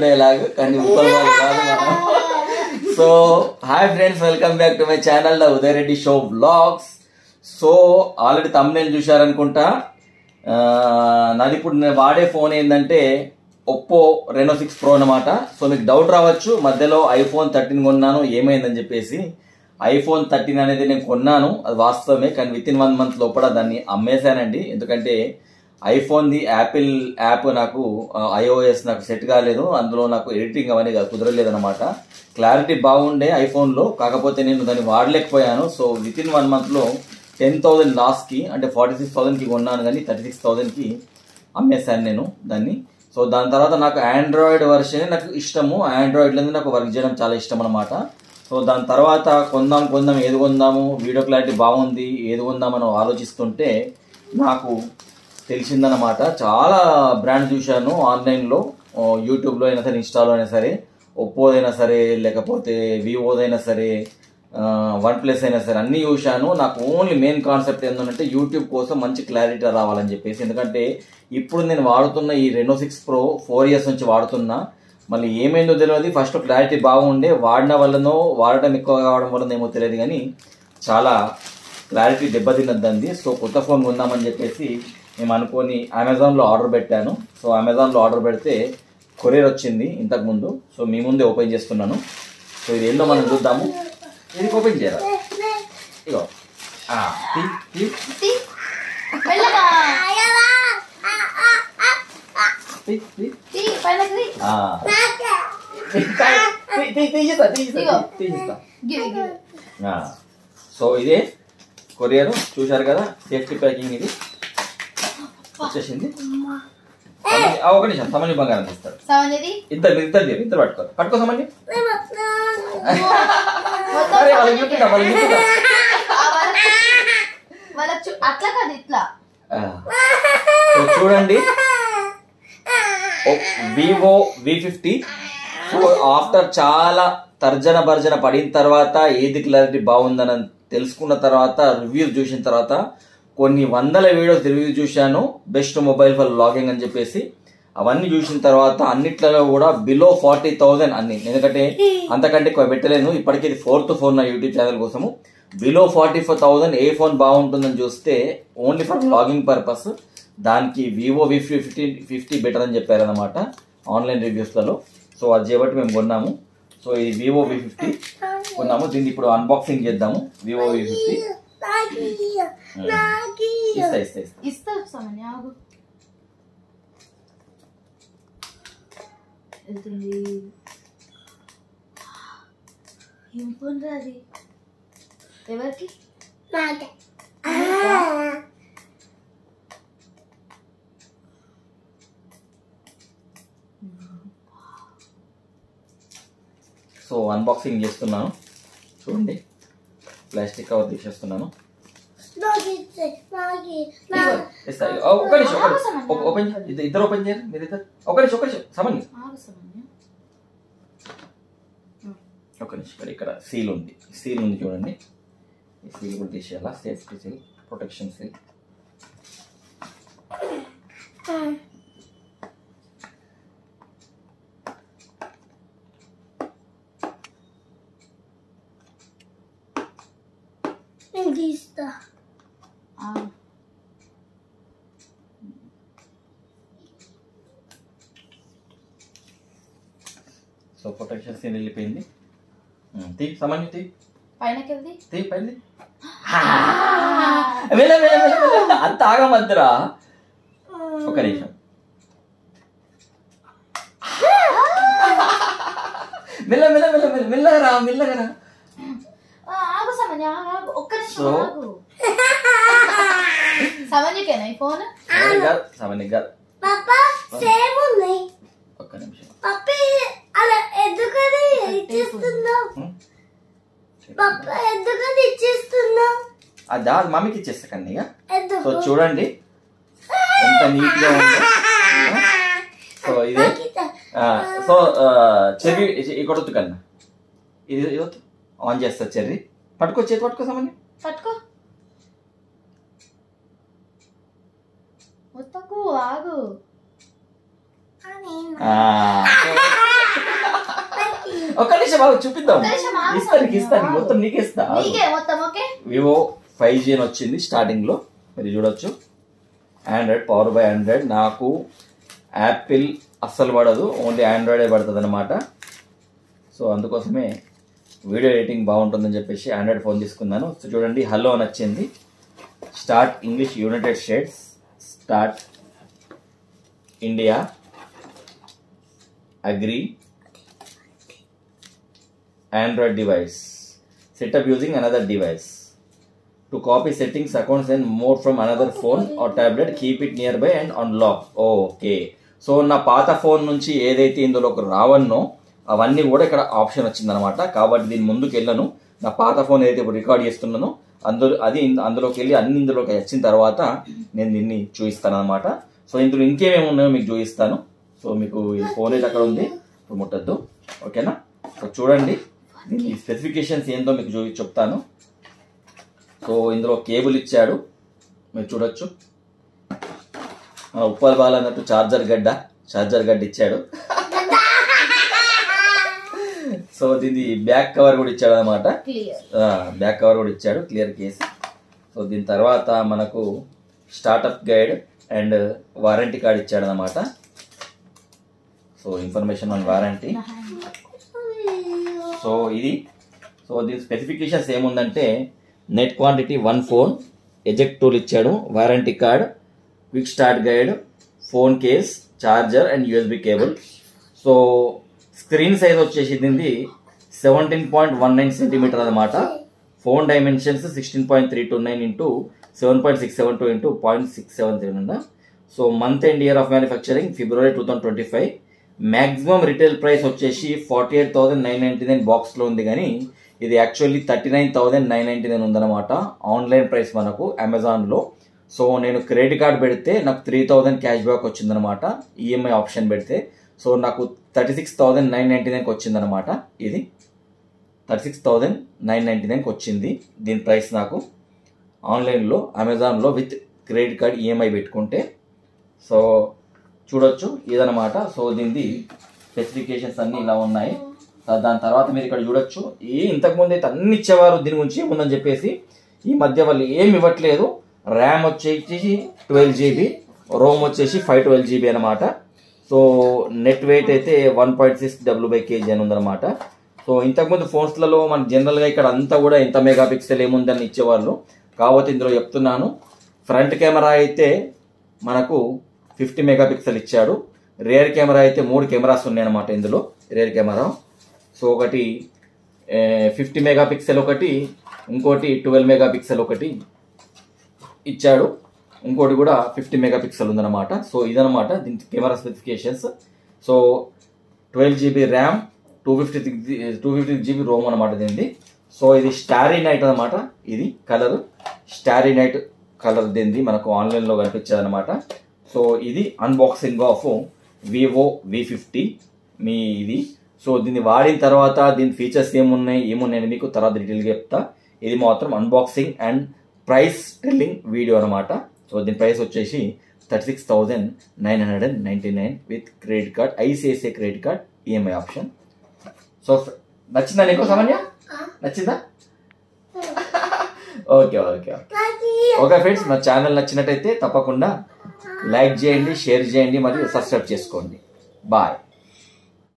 Dialogue కానీ so hi friends, welcome back to my channel the Uday Reddy show vlogs. So already thumbnail చూశారనుకుంటా. నాది ఇప్పుడు నేను వాడే ఫోన్ ఏంటంటే ఒప్పో రెనో 6 Pro అనమాట. సో మీకు డౌట్ రావచ్చు, మధ్యలో ఐఫోన్ 13 కొన్నాను ఏమైందని చెప్పేసి. ఐఫోన్ 13 అనేది నేను కొన్నాను, అది వాస్తవమే, కానీ విత్ ఇన్ 1 month లోపల దాన్ని అమ్మేశానండి. ఎందుకంటే ఐఫోన్ది యాపిల్ యాప్ నాకు iOS నాకు సెట్ కాలేదు, అందులో నాకు ఎడిటింగ్ అవన్నీ కుదరలేదు అనమాట. క్లారిటీ బాగుండే ఐఫోన్లో, కాకపోతే నేను దాన్ని వాడలేకపోయాను. సో విత్ ఇన్ 1 monthలో 10,000 లాస్కి, అంటే 46,000కి కొన్నాను కానీ 36,000కి అమ్మేశాను నేను దాన్ని. సో దాని తర్వాత నాకు ఆండ్రాయిడ్ వర్షన్ నాకు ఇష్టము, ఆండ్రాయిడ్లో నాకు వర్క్ చేయడం చాలా ఇష్టం అనమాట. సో దాని తర్వాత కొందాం ఏది కొందాము, వీడియో క్లారిటీ బాగుంది, ఏది కొందామని ఆలోచిస్తుంటే నాకు తెలిసిందనమాట. చాలా బ్రాండ్ చూశాను ఆన్లైన్లో, యూట్యూబ్లో అయినా సరే, ఇన్స్టాలో అయినా సరే, ఒప్పోదైనా సరే, లేకపోతే వివోదైనా సరే, OnePlus అయినా సరే, అన్నీ చూశాను. నాకు ఓన్లీ మెయిన్ కాన్సెప్ట్ ఏంటంటే యూట్యూబ్ కోసం మంచి క్లారిటీ రావాలని చెప్పేసి. ఎందుకంటే ఇప్పుడు నేను వాడుతున్న ఈ రెనో 6 Pro 4 years నుంచి వాడుతున్నా. మళ్ళీ ఏమైందో తెలియదు, ఫస్ట్ క్లారిటీ బాగుండే, వాడడం వల్లనో వాడటం ఎక్కువ కావడం వల్ల ఏమో తెలియదు కానీ చాలా క్లారిటీ దెబ్బతిన్నద్దండి. సో కొత్త ఫోన్ కొందామని చెప్పేసి మేము అనుకొని అమెజాన్లో ఆర్డర్ పెట్టాను. సో అమెజాన్లో ఆర్డర్ పెడితే కొరియర్ వచ్చింది ఇంతకుముందు. సో మీ ముందే ఓపెన్ చేస్తున్నాను. సో ఇది ఏందో మనం చూద్దాము. ఇది ఓపెన్ చేయరా, ఇగో సో ఇదే కొరియర్ చూశారు కదా, సేఫ్టీ ప్యాకింగ్ ఇది వచ్చేసింది. ఒక నిమిషం, సమన్య బంగారం తీస్తారు. ఇద్దరు పట్టుకో సమన్య. చూడండి, వివో V50. సో ఆఫ్టర్ చాలా తర్జన భర్జన పడిన తర్వాత, ఏది క్లారిటీ బాగుందని తెలుసుకున్న తర్వాత, రివ్యూస్ చూసిన తర్వాత, కొన్ని వందల వీడియోస్ రివ్యూ చూశాను, బెస్ట్ మొబైల్ ఫర్ వ్లాగింగ్ అని చెప్పేసి. అవన్నీ చూసిన తర్వాత అన్నిట్లలో కూడా బిలో 40,000 అన్ని, ఎందుకంటే అంతకంటే ఎక్కువ పెట్టలేను. ఇప్పటికీ ఇది 4th ఫోన్ నా యూట్యూబ్ ఛానల్ కోసము. బిలో 44,000 ఏ ఫోన్ బాగుంటుందని చూస్తే ఓన్లీ ఫర్ వ్లాగింగ్ పర్పస్, దానికి వివో V50 బెటర్ అని చెప్పారనమాట ఆన్లైన్ రివ్యూస్లలో. సో అది చేయబట్టి మేము కొన్నాము. సో ఈ వివో V50 కొన్నాము. దీన్ని ఇప్పుడు అన్బాక్సింగ్ చేద్దాము. వివో V50 ఇస్తా ఏం ఫోన్ రాది ఎవరికి? సో అన్బాక్సింగ్ చేస్తున్నాను. చూడండి, ప్లాస్టిక్ కవర్ తీసేస్తున్నాను. ఒక నిమిషం, ఓపెన్ ఇద్దరు ఓపెన్ చేయాలి, మీరు ఇద్దరు. ఒక నిమిషం సమన్య, ఒక నిమిషం. ఇక్కడ సీల్ ఉంది చూడండి. ఈ సీల్ కూడా తీసేయాలా, safety seal, protection seal. So protection seal వెళ్ళిపోయింది. తీ సమన్య, తీ పైన. అంత ఆగమద్దురా, ఒక నిమిషం. మెల్లగరా. ఒక్క నిమిషం. అది మమ్మీకి ఇచ్చేస్తా కన్నయ్య. సో చూడండి ఎంత నీట్ గా ఉందో. సో ఇదే. సో చెర్రీ కొడుతు కన్నా, ఇది ఆన్ చేస్తా. చెర్రీ పట్టుకో, చేతి పట్టుకో సమన్య, పట్టుకో. ఆగు. ఒక్క నిమిషం బాగా చూపిద్దాం. ఒక్క నిమిషం ఆగు. ఇస్తాను మొత్తం నీకే ఇస్తా. నీకే మొత్తం. ఓకే, వివో 5G అని వచ్చింది స్టార్టింగ్ లో, మీరు చూడొచ్చు. Android, power by Android. నాకు యాపిల్ అస్సలు పడదు, ఓన్లీ ఆండ్రాయిడే పడుతుంది అనమాట. సో అందుకోసమే వీడియో ఎడిటింగ్ బాగుంటుందని చెప్పేసి ఆండ్రాయిడ్ ఫోన్ తీసుకున్నాను. సో చూడండి, హలో అని వచ్చింది. Start English, United states, start India, agree, Android device, setup using another device, to copy settings accounts and more from another phone are tablet, keep it near by and unlock. Okay, so నా పాత phone నుంచి ఏదైతే ఇందులోకి రావన్నో అవన్నీ కూడా ఇక్కడ option వచ్చిందనమాట. కాబట్టి దీని ముందుకు వెళ్ళను. నా పాత ఫోన్ ఏదైతే ఇప్పుడు రికార్డ్ చేస్తున్నానో అందులోకి వెళ్ళి అన్ని ఇందులోకి వచ్చిన తర్వాత నేను దీన్ని చూపిస్తాను అనమాట. సో ఇందులో ఇంకేమేమి ఉన్నాయో మీకు చూపిస్తాను. సో మీకు ఈ ఫోన్ అయితే అక్కడ ఉంది, ఇప్పుడు ముట్టద్దు. ఓకేనా? సో చూడండి, దీని స్పెసిఫికేషన్స్ ఏందో మీకు చెప్తాను. సో ఇందులో కేబుల్ ఇచ్చాడు, మీరు చూడొచ్చు. ఉప్పల్ బాల్ అన్నట్టు చార్జర్ గడ్డ ఇచ్చాడు. సో దీని బ్యాక్ కవర్ కూడా ఇచ్చాడు అనమాట. బ్యాక్ కవర్ కూడా ఇచ్చాడు, క్లియర్ కేస్. సో దీని తర్వాత మనకు startup guide and warranty card ఇచ్చాడు అనమాట. So information on warranty. So దీని స్పెసిఫికేషన్స్ ఏముందంటే, net quantity 1 phone, eject tool ఇచ్చాడు, warranty card, quick start guide, phone case, charger and USB cable. So screen size వచ్చేసి దీనిది 17.19 సెంటీమీటర్ అనమాట. Phone dimensions 16.329 into 7.672 into 0.673. So month and year of manufacturing February 2025. Maximum retail price వచ్చేసి 48,999 బాక్స్లో ఉంది, కానీ ఇది actually 39,999 ఉందన్నమాట ఆన్లైన్ ప్రైస్ మనకు అమెజాన్లో. సో నేను క్రెడిట్ కార్డ్ పెడితే నాకు 3,000 క్యాష్ బ్యాక్ వచ్చిందనమాట, ఈఎంఐ ఆప్షన్ పెడితే. సో నాకు 36,999కి వచ్చిందనమాట. ఇది 36,999కి వచ్చింది దీని ప్రైస్ నాకు ఆన్లైన్లో అమెజాన్లో విత్ క్రెడిట్ కార్డ్ ఈఎంఐ పెట్టుకుంటే. సో చూడొచ్చు ఇదనమాట. సో దీనిది స్పెసిఫికేషన్స్ అన్నీ ఇలా ఉన్నాయి. దాని తర్వాత మీరు ఇక్కడ చూడొచ్చు, ఇంతకుముందు అయితే అన్ని ఇచ్చేవారు, దీని గురించి ఏముందని చెప్పేసి. ఈ మధ్య వాళ్ళు ఏమి ఇవ్వట్లేదు. ర్యామ్ వచ్చేసి 12GB, రోమ్ వచ్చేసి 512GB అనమాట. సో నెట్ వెయిట్ అయితే 1.6 W/kg అని ఉందన్నమాట. సో ఇంతకుముందు ఫోన్స్లలో మన జనరల్గా ఇక్కడ అంతా కూడా ఎంత మెగాపిక్సెల్ ఏముందని ఇచ్చేవాళ్ళు. కాబట్టి ఇందులో చెప్తున్నాను, ఫ్రంట్ కెమెరా అయితే మనకు 50 మెగాపిక్సెల్ ఇచ్చాడు. రియర్ కెమెరా అయితే 3 కెమెరాస్ ఉన్నాయన్నమాట ఇందులో. రియర్ కెమెరా సో ఒకటి 50 మెగాపిక్సెల్ ఒకటి, ఇంకోటి 12 మెగాపిక్సెల్ ఒకటి ఇచ్చాడు, ఇంకోటి కూడా 50 మెగాపిక్సెల్ ఉందన్నమాట. సో ఇదనమాట దీని camera specifications. So 12GB RAM, 256GB Rome అనమాట దీనిది. సో ఇది స్టారీ నైట్ అనమాట. ఇది కలర్ స్టారీ నైట్ కలర్ దీనిది మనకు ఆన్లైన్లో కనిపించేది అనమాట. సో ఇది అన్బాక్సింగ్ ఆఫ్ వివో V50 మీ ఇది. సో దీన్ని వాడిన తర్వాత దీని ఫీచర్స్ ఏమున్నాయని మీకు తర్వాత డీటెయిల్గా చెప్తా. ఇది మాత్రం unboxing and price telling video అనమాట. సో దీని ప్రైస్ వచ్చేసి 36,999 with credit card, ICICI credit card, EMI option. So నచ్చిందా నీకు సామాన్య? నచ్చిందా? ఓకే ఫ్రెండ్స్, నా ఛానల్ నచ్చినట్టయితే తప్పకుండా లైక్ చేయండి, షేర్ చేయండి మరియు సబ్స్క్రైబ్ చేసుకోండి. బాయ్.